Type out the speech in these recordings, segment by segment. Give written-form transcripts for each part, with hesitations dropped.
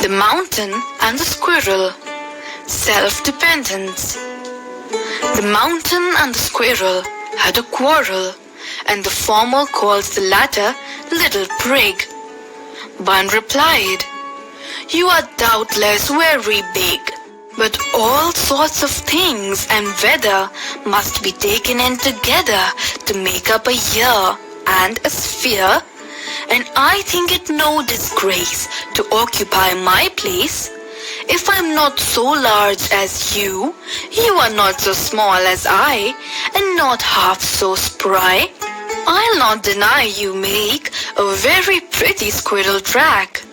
The mountain and the squirrel. Self-dependence. The mountain and the squirrel had a quarrel, and the former called the latter little prig. Bun replied, "You are doubtless very big, but all sorts of things and weather must be taken in together to make up a year and a sphere, and I think it no disgrace to occupy my place. If I'm not so large as you are not so small as I, and not half so spry. I'll not deny you make a very pretty squirrel track.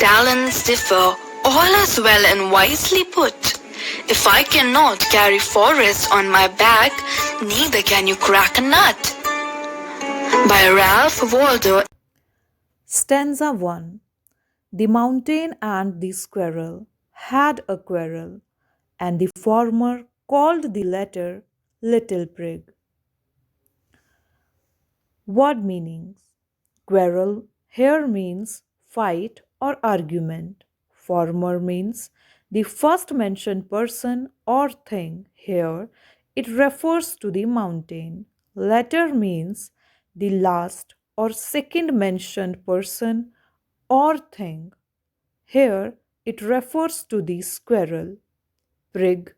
Talents differ, all is well and wisely put. If I cannot carry forest on my back, neither can you crack a nut." By Ralph Waldo. Stanza 1. The mountain and the squirrel had a quarrel, and the former called the latter little prig. Word meanings. Quarrel here means fight or argument. Former means the first mentioned person or thing. Here it refers to the mountain. Latter means the last or second mentioned person or thing. Here it refers to the squirrel. Prig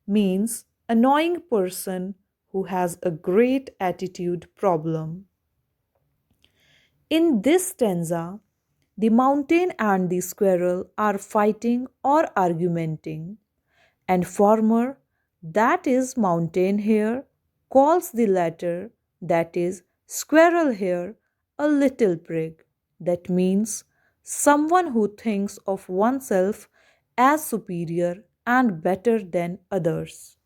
means annoying person who has a great attitude problem. In this stanza, the mountain and the squirrel are fighting or argumenting, and former, that is mountain here, calls the latter, that is squirrel here, a little prig. That means someone who thinks of oneself as superior and better than others.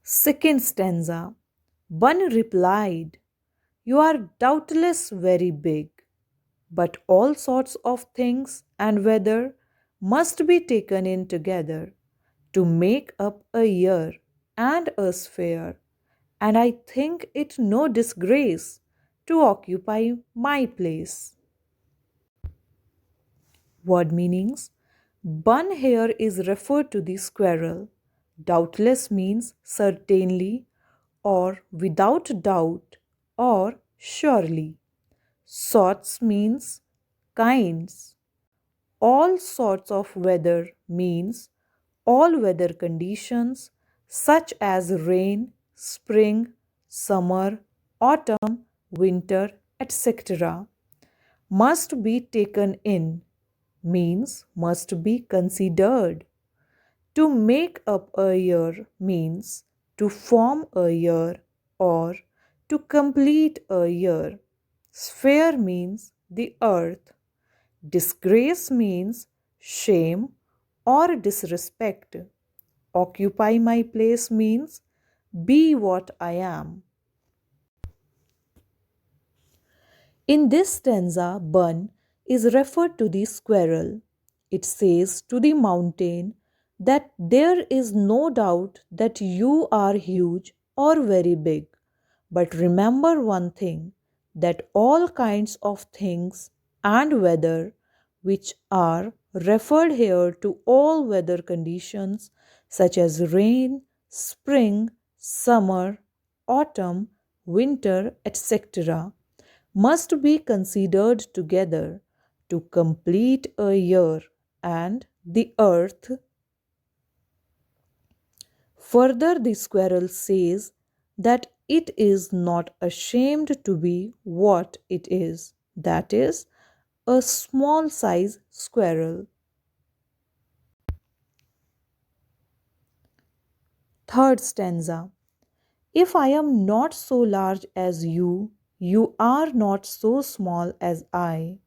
Second stanza. Bun replied, "You are doubtless very big, but all sorts of things and weather must be taken in together to make up a year and a sphere, and I think it no disgrace to occupy my place." Word meanings. Bun here is referred to the squirrel. Doubtless means certainly or without doubt or surely. Sorts means kinds. All sorts of weather means all weather conditions such as rain, spring, summer, autumn, winter, etc. Must be taken in means must be considered. To make up a year means to form a year or to complete a year. Sphere means the earth. Disgrace means shame or disrespect. Occupy my place means be what I am. In this stanza, Bun is referred to the squirrel. It says to the mountain that there is no doubt that you are huge or very big. But remember one thing, that all kinds of things and weather, which are referred here to all weather conditions such as rain, spring, summer, autumn, winter, etc., must be considered together to complete a year and the earth. Further, the squirrel says that it is not ashamed to be what it is, that is, a small size squirrel. Third stanza. If I am not so large as you are not so small as I,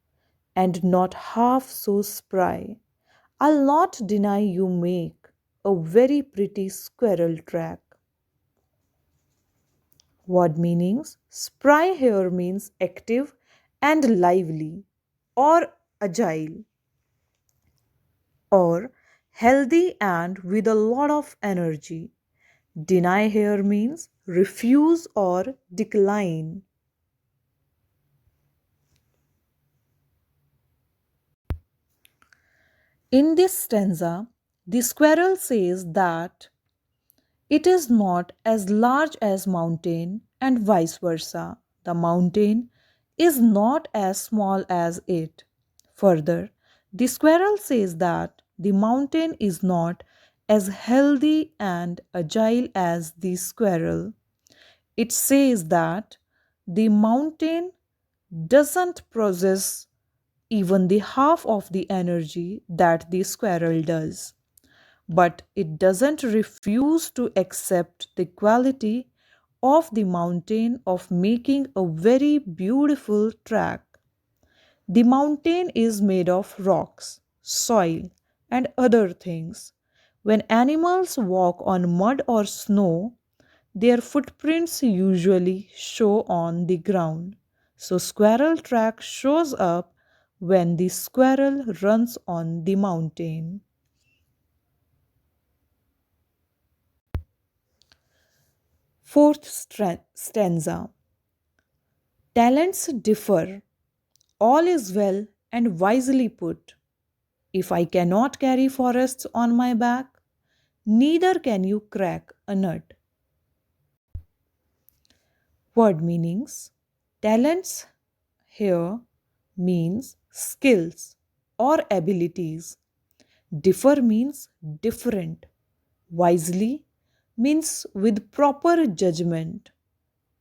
and not half so spry. I'll not deny you make a very pretty squirrel track. Word meanings. Spry here means active and lively, or agile, or healthy and with a lot of energy. Deny here means refuse or decline. In this stanza, the squirrel says that it is not as large as mountain and vice versa. The mountain is not as small as it. Further, the squirrel says that the mountain is not as healthy and agile as the squirrel. It says that the mountain doesn't possess even the half of the energy that the squirrel does. But it doesn't refuse to accept the quality of the mountain of making a very beautiful track. The mountain is made of rocks, soil, and other things. When animals walk on mud or snow, their footprints usually show on the ground. So, squirrel track shows up when the squirrel runs on the mountain. Fourth stanza. Talents differ. All is well and wisely put. If I cannot carry forests on my back, neither can you crack a nut. Word meanings. Talents here means skills or abilities. Differ means different. Wisely means with proper judgment.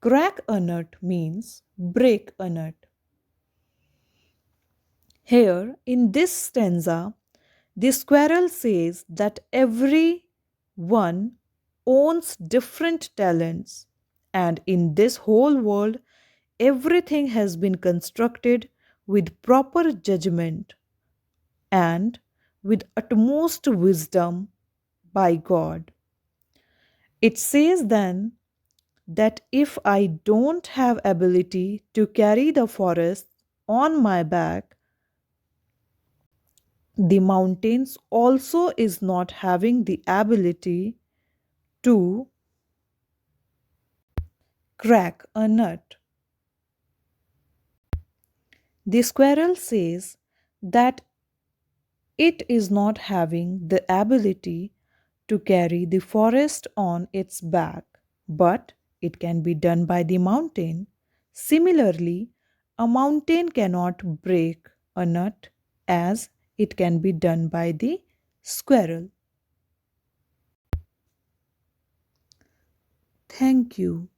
Crack a nut means break a nut. Here, in this stanza, the squirrel says that every one owns different talents, and in this whole world, everything has been constructed with proper judgment and with utmost wisdom by God. It says then that if I don't have ability to carry the forest on my back, the mountains also is not having the ability to crack a nut. The squirrel says that it is not having the ability to carry the forest on its back, but it can be done by the mountain. Similarly, a mountain cannot break a nut as it can be done by the squirrel. Thank you.